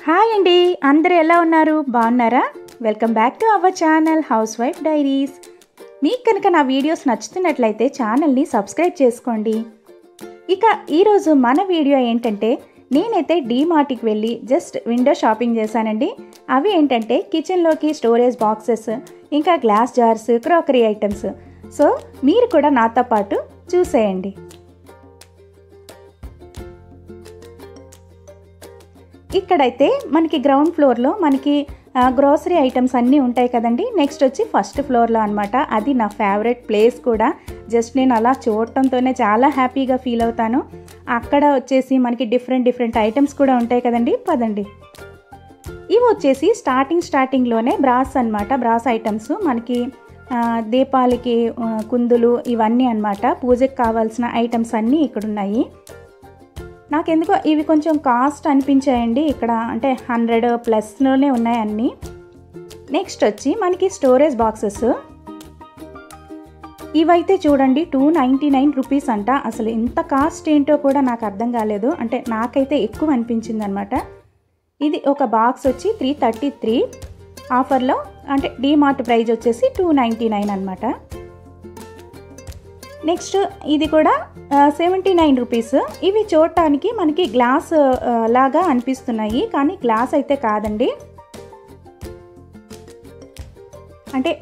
Hi అండి, అందరూ ఎలా ఉన్నారు? బాగున్నారా? Welcome back to our channel house wife diaries. మీకు కనుక నా వీడియోస్ నచ్చుతున్నట్లయితే ఛానల్ని సబ్స్క్రైబ్ చేసుకోండి. ఇక ఈరోజు మన వీడియో ఏంటంటే, నేనైతే డీమార్ట్కి వెళ్ళి జస్ట్ విండో షాపింగ్ చేశానండి. అవి ఏంటంటే కిచెన్లోకి స్టోరేజ్ బాక్సెస్, ఇంకా glass jars, crockery items. So మీరు కూడా నాతో పాటు చూసేయండి. ఇక్కడైతే మనకి గ్రౌండ్ ఫ్లోర్లో మనకి గ్రోసరీ ఐటమ్స్ అన్నీ ఉంటాయి కదండి. నెక్స్ట్ వచ్చి ఫస్ట్ ఫ్లోర్లో అనమాట. అది నా ఫేవరెట్ ప్లేస్ కూడా. జస్ట్ నేను అలా చూడటంతోనే చాలా హ్యాపీగా ఫీల్ అవుతాను. అక్కడ వచ్చేసి మనకి డిఫరెంట్ ఐటమ్స్ కూడా ఉంటాయి కదండి. పదండి. ఇవి వచ్చేసి స్టార్టింగ్లోనే బ్రాస్ అనమాట. బ్రాస్ ఐటమ్స్ మనకి దీపాలకి కుందులు ఇవన్నీ అనమాట. పూజకి కావాల్సిన ఐటమ్స్ అన్నీ ఇక్కడ ఉన్నాయి. నాకెందుకో ఇవి కొంచెం కాస్ట్ అనిపించాయండి. ఇక్కడ అంటే 100+ ఉన్నాయి అన్నీ. నెక్స్ట్ వచ్చి మనకి స్టోరేజ్ బాక్సెస్. ఇవైతే చూడండి 299 రూపీస్ అంట. అసలు ఇంత కాస్ట్ ఏంటో కూడా నాకు అర్థం కాలేదు. అంటే నాకైతే ఎక్కువ అనిపించింది అనమాట. ఇది ఒక బాక్స్ వచ్చి 333 ఆఫర్లో, అంటే డీమార్ట్ ప్రైస్ వచ్చేసి 299 అనమాట. నెక్స్ట్ ఇది కూడా 79 రూపీస్. ఇవి చూడటానికి మనకి గ్లాస్ లాగా అనిపిస్తున్నాయి, కానీ గ్లాస్ అయితే కాదండి. అంటే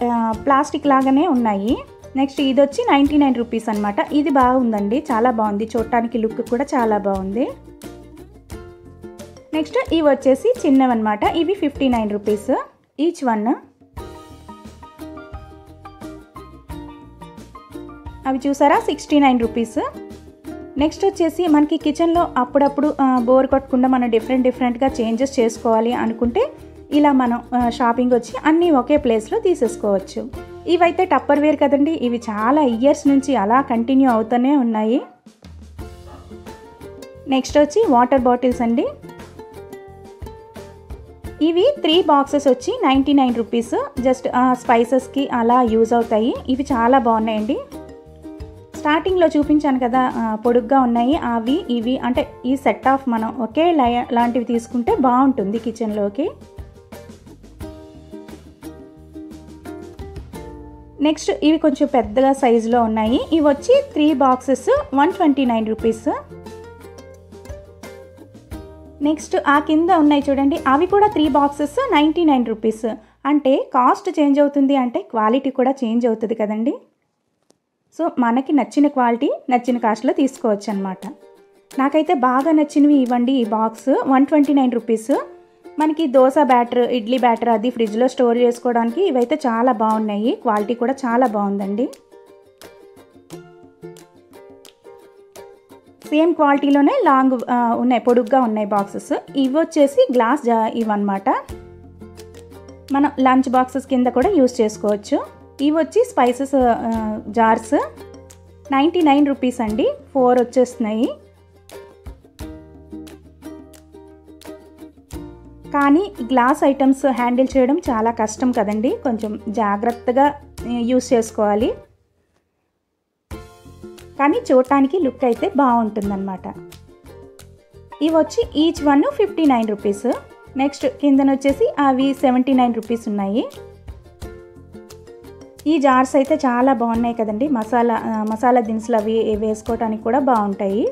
ప్లాస్టిక్ లాగానే ఉన్నాయి. నెక్స్ట్ ఇది వచ్చి 99 రూపీస్ అనమాట. ఇది బాగుందండి, చాలా బాగుంది. చూడటానికి లుక్ కూడా చాలా బాగుంది. నెక్స్ట్ ఇవి వచ్చేసి చిన్నవన్నమాట. ఇవి 59 రూపీస్ ఈచ్ వన్. అవి చూసారా 69 రూపీస్. నెక్స్ట్ వచ్చేసి మనకి కిచెన్లో అప్పుడప్పుడు బోర్ కొట్టకుండా మనం డిఫరెంట్గా చేంజెస్ చేసుకోవాలి అనుకుంటే ఇలా మనం షాపింగ్ వచ్చి అన్నీ ఒకే ప్లేస్లో తీసేసుకోవచ్చు. ఇవైతే టప్పర్ వేర్ కదండి. ఇవి చాలా ఇయర్స్ నుంచి అలా కంటిన్యూ అవుతూనే ఉన్నాయి. నెక్స్ట్ వచ్చి వాటర్ బాటిల్స్ అండి. ఇవి 3 బాక్సెస్ వచ్చి 99 రూపీస్. జస్ట్ స్పైసెస్కి అలా యూజ్ అవుతాయి. ఇవి చాలా బాగున్నాయండి. స్టార్టింగ్లో చూపించాను కదా పొడుగ్గా ఉన్నాయి, అవి ఇవి అంటే ఈ సెట్ ఆఫ్ మనం ఒకే లాంటివి తీసుకుంటే బాగుంటుంది కిచెన్లోకి. నెక్స్ట్ ఇవి కొంచెం పెద్దగా సైజులో ఉన్నాయి. ఇవి వచ్చి 3 బాక్సెస్ 129 రూపీస్. నెక్స్ట్ ఆ కింద ఉన్నాయి చూడండి, అవి కూడా 3 బాక్సెస్ 99 రూపీస్. అంటే కాస్ట్ చేంజ్ అవుతుంది అంటే క్వాలిటీ కూడా చేంజ్ అవుతుంది కదండి. సో మనకి నచ్చిన క్వాలిటీ నచ్చిన కాస్ట్లో తీసుకోవచ్చు అనమాట. నాకైతే బాగా నచ్చినవి ఇవ్వండి. ఈ బాక్స్ 129 రూపీస్. మనకి దోశ బ్యాటర్, ఇడ్లీ బ్యాటర్ అది ఫ్రిడ్జ్లో స్టోర్ చేసుకోవడానికి ఇవైతే చాలా బాగున్నాయి. క్వాలిటీ కూడా చాలా బాగుందండి. సేమ్ క్వాలిటీలోనే లాంగ్ ఉన్నాయి, పొడుగ్గా ఉన్నాయి బాక్సెస్. ఇవి వచ్చేసి గ్లాస్ ఇవన్నమాట. మనం లంచ్ బాక్సెస్ కింద కూడా యూస్ చేసుకోవచ్చు. ఇవి వచ్చి స్పైసెస్ జార్స్ 99 రూపీస్ అండి. 4 వచ్చేస్తున్నాయి. కానీ గ్లాస్ ఐటమ్స్ హ్యాండిల్ చేయడం చాలా కష్టం కదండి. కొంచెం జాగ్రత్తగా యూస్ చేసుకోవాలి. కానీ చూడటానికి లుక్ అయితే బాగుంటుందన్నమాట. ఇవి వచ్చి ఈచ్ వన్ 59 రూపీస్. నెక్స్ట్ కిందన వచ్చేసి అవి 79 రూపీస్ ఉన్నాయి. ఈ జార్స్ అయితే చాలా బాగున్నాయి కదండి. మసాలా దినుసులు అవి వేసుకోవడానికి కూడా బాగుంటాయి.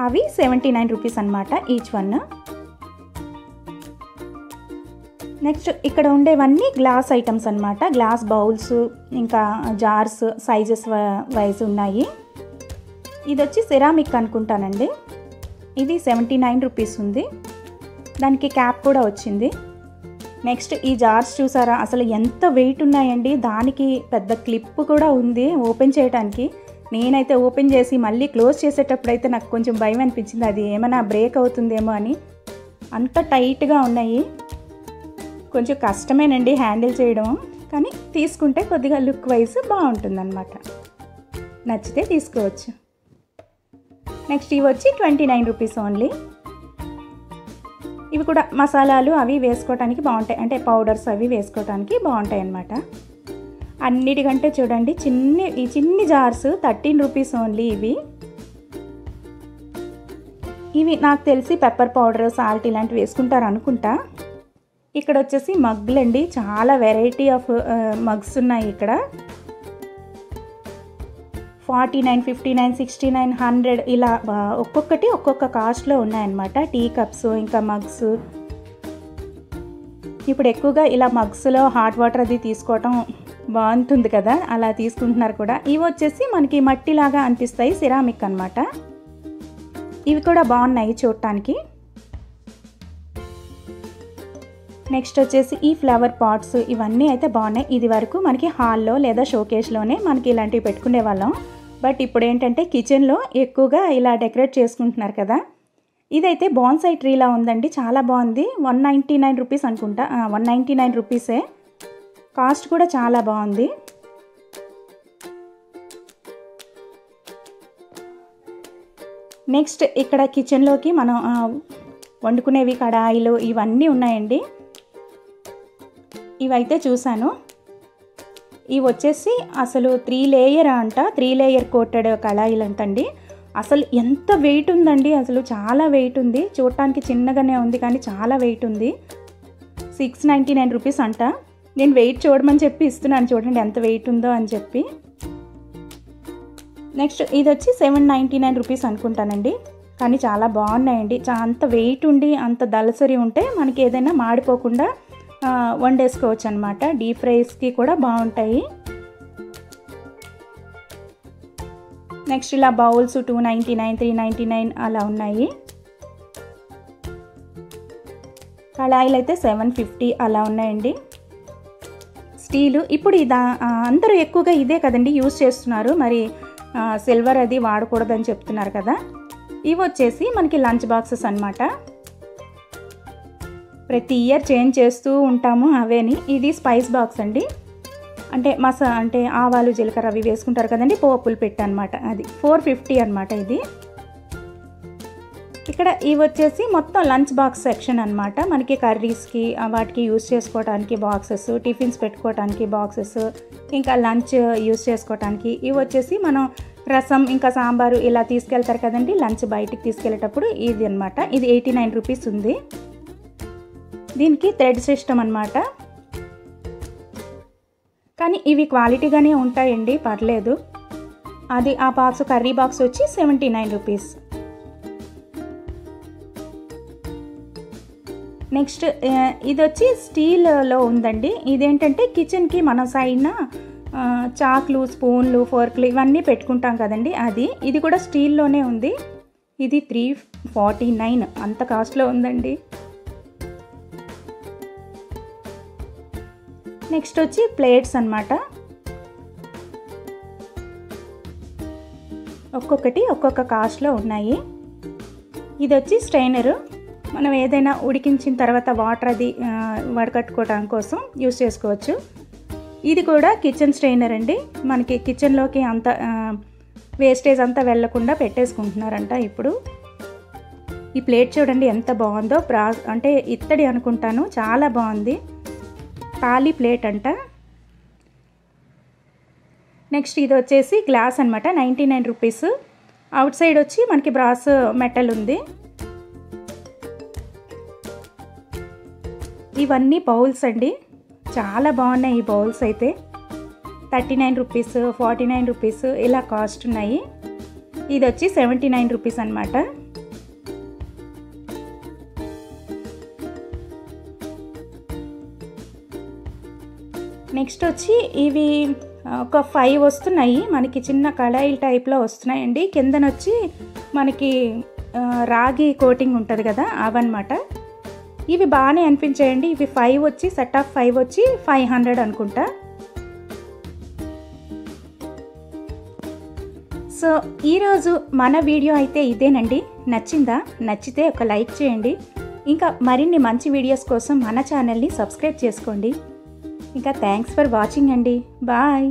అవి 79 రూపీస్ అనమాట ఈచ్ వన్. నెక్స్ట్ ఇక్కడ ఉండేవన్నీ గ్లాస్ ఐటమ్స్ అనమాట. గ్లాస్ బౌల్స్, ఇంకా జార్స్ సైజెస్ వైజ్ ఉన్నాయి. ఇది వచ్చి సెరామిక్ అనుకుంటానండి. ఇది 79 రూపీస్ ఉంది. దానికి క్యాప్ కూడా వచ్చింది. నెక్స్ట్ ఈ జార్స్ చూసారా, అసలు ఎంత వెయిట్ ఉన్నాయండి. దానికి పెద్ద క్లిప్ కూడా ఉంది ఓపెన్ చేయడానికి. నేనైతే ఓపెన్ చేసి మళ్ళీ క్లోజ్ చేసేటప్పుడు అయితే నాకు కొంచెం భయం అనిపించింది, అది ఏమైనా బ్రేక్ అవుతుందేమో అని. అంత టైట్గా ఉన్నాయి. కొంచెం కష్టమేనండి హ్యాండిల్ చేయడం, కానీ తీసుకుంటే కొద్దిగా లుక్ వైజ్ బాగుంటుందన్నమాట. నచ్చితే తీసుకోవచ్చు. నెక్స్ట్ ఇవి వచ్చి 29 రూపీస్ ఓన్లీ. ఇవి కూడా మసాలాలు అవి వేసుకోవడానికి బాగుంటాయి, అంటే పౌడర్స్ అవి వేసుకోవడానికి బాగుంటాయి అన్నమాట. అన్నిటికంటే చూడండి ఈ చిన్ని జార్స్ 13 రూపీస్ ఓన్లీ. ఇవి ఇవి నాకు తెలిసి పెప్పర్ పౌడర్, సాల్ట్ ఇలాంటివి వేసుకుంటారు అనుకుంటా. ఇక్కడ వచ్చేసి మగ్గులండి, చాలా వెరైటీ ఆఫ్ మగ్స్ ఉన్నాయి ఇక్కడ. 49, 59, 69, 100 ఇలా ఒక్కొక్కటి ఒక్కొక్క కాస్ట్లో ఉన్నాయన్నమాట. టీ కప్స్ ఇంకా మగ్స్. ఇప్పుడు ఎక్కువగా ఇలా మగ్స్లో హాట్ వాటర్ అది తీసుకోవటం బాగుంటుంది కదా, అలా తీసుకుంటున్నారు కూడా. ఇవి వచ్చేసి మనకి మట్టిలాగా అనిపిస్తాయి, సిరామిక్ అన్నమాట. ఇవి కూడా బాగున్నాయి చూడటానికి. నెక్స్ట్ వచ్చేసి ఈ ఫ్లవర్ పాట్స్, ఇవన్నీ అయితే బాగున్నాయి. ఇది వరకు మనకి హాల్లో లేదా షోకేస్లోనే మనకి ఇలాంటివి పెట్టుకునే వాళ్ళం. బట్ ఇప్పుడు ఏంటంటే కిచెన్లో ఎక్కువగా ఇలా డెకరేట్ చేసుకుంటున్నారు కదా. ఇదైతే బాన్సై ట్రీలా ఉందండి, చాలా బాగుంది. 199 రూపీస్ అనుకుంటా, 199 రూపీసే. కాస్ట్ కూడా చాలా బాగుంది. నెక్స్ట్ ఇక్కడ కిచెన్లోకి మనం వండుకునేవి కడాయిలు ఇవన్నీ ఉన్నాయండి. ఇవైతే చూశాను. ఇవి వచ్చేసి అసలు 3 లేయర్ అంట, 3 లేయర్ కోటెడ్ కడాయిలు అంటండి. అసలు ఎంత వెయిట్ ఉందండి, అసలు చాలా వెయిట్ ఉంది. చూడటానికి చిన్నగానే ఉంది కానీ చాలా వెయిట్ ఉంది. 699 రూపీస్ అంట. నేను వెయిట్ చూడమని చెప్పి ఇస్తున్నాను, చూడండి ఎంత వెయిట్ ఉందో అని చెప్పి. నెక్స్ట్ ఇది వచ్చి 799 రూపీస్ అనుకుంటానండి. కానీ చాలా బాగున్నాయండి. అంత వెయిట్ ఉండి అంత దళసరి ఉంటే మనకి ఏదైనా మాడిపోకుండా వండేసుకోవచ్చు అనమాట. డీప్ ఫ్రైస్కి కూడా బాగుంటాయి. నెక్స్ట్ ఇలా బౌల్స్ 299, 399 అలా ఉన్నాయి. కళాయిలు అయితే 750 అలా ఉన్నాయండి. స్టీలు ఇప్పుడు అందరూ ఎక్కువగా ఇదే కదండి యూజ్ చేస్తున్నారు. మరి సిల్వర్ అది వాడకూడదని చెప్తున్నారు కదా. ఇవి వచ్చేసి మనకి లంచ్ బాక్సెస్ అన్నమాట. ప్రతి ఇయర్ చేంజ్ చేస్తూ ఉంటాము అవేని. ఇది స్పైస్ బాక్స్ అండి, అంటే ఆవాలు జీలకర్ర అవి వేసుకుంటారు కదండి, పోపులు పెట్టి అనమాట. అది 450 అనమాట ఇది. ఇక్కడ ఇవి వచ్చేసి మొత్తం లంచ్ బాక్స్ సెక్షన్ అనమాట. మనకి కర్రీస్కి వాటికి యూస్ చేసుకోవడానికి బాక్సెస్, టిఫిన్స్ పెట్టుకోవడానికి బాక్సెస్, ఇంకా లంచ్ యూస్ చేసుకోవడానికి. ఇవి వచ్చేసి మనం రసం ఇంకా సాంబారు ఇలా తీసుకెళ్తారు కదండి లంచ్ బయటికి తీసుకెళ్ళేటప్పుడు. ఇది అనమాట. ఇది 89 రూపీస్ ఉంది. దీనికి థ్రెడ్ సిస్టమ్ అనమాట. కానీ ఇవి క్వాలిటీగానే ఉంటాయండి, పర్లేదు. అది ఆ బాక్స్ కర్రీ బాక్స్ వచ్చి 79 రూపీస్. నెక్స్ట్ ఇది వచ్చి స్టీల్లో ఉందండి. ఇదేంటంటే కిచెన్కి మన సైడ్న చాక్లు, స్పూన్లు, ఫోర్క్లు ఇవన్నీ పెట్టుకుంటాం కదండి, అది. ఇది కూడా స్టీల్లోనే ఉంది. ఇది 349 అంత కాస్ట్లో ఉందండి. నెక్స్ట్ వచ్చి ప్లేట్స్ అన్నమాట. ఒక్కొక్కటి ఒక్కొక్క కాస్ట్లో ఉన్నాయి. ఇది వచ్చి స్ట్రైనరు, మనం ఏదైనా ఉడికించిన తర్వాత వాటర్ అది వడకట్టుకోవడానికి కోసం యూస్ చేసుకోవచ్చు. ఇది కూడా కిచెన్ స్ట్రైనర్ అండి. మనకి కిచెన్లోకి అంత వేస్టేజ్ అంతా వెళ్లకుండా పెట్టేసుకుంటున్నారంట ఇప్పుడు. ఈ ప్లేట్ చూడండి ఎంత బాగుందో, అంటే ఇత్తడి అనుకుంటాను, చాలా బాగుంది. తాళి ప్లేట్ అంట. నెక్స్ట్ ఇది వచ్చేసి గ్లాస్ అనమాట, 99 రూపీస్. అవుట్ సైడ్ వచ్చి మనకి బ్రాస్ మెటల్ ఉంది. ఇవన్నీ బౌల్స్ అండి, చాలా బాగున్నాయి ఈ బౌల్స్ అయితే. 39 రూపీస్, 49 రూపీస్ ఇలా కాస్ట్ ఉన్నాయి. ఇది వచ్చి 79 రూపీస్ అనమాట. నెక్స్ట్ వచ్చి ఇవి ఒక 5 వస్తున్నాయి మనకి, చిన్న కడాయిల్ టైప్లో వస్తున్నాయండి. కిందనొచ్చి మనకి రాగి కోటింగ్ ఉంటుంది కదా, అవన్నమాట. ఇవి బాగానే అనిపించాయండి. ఇవి 5 వచ్చి, సెట్ ఆఫ్ 5 వచ్చి 500 అనుకుంటా. సో ఈరోజు మన వీడియో అయితే ఇదేనండి. నచ్చిందా? నచ్చితే ఒక లైక్ చేయండి. ఇంకా మరిన్ని మంచి వీడియోస్ కోసం మన ఛానల్ని సబ్స్క్రైబ్ చేసుకోండి. ఇంకా థ్యాంక్స్ ఫర్ వాచింగ్ అండి. బాయ్.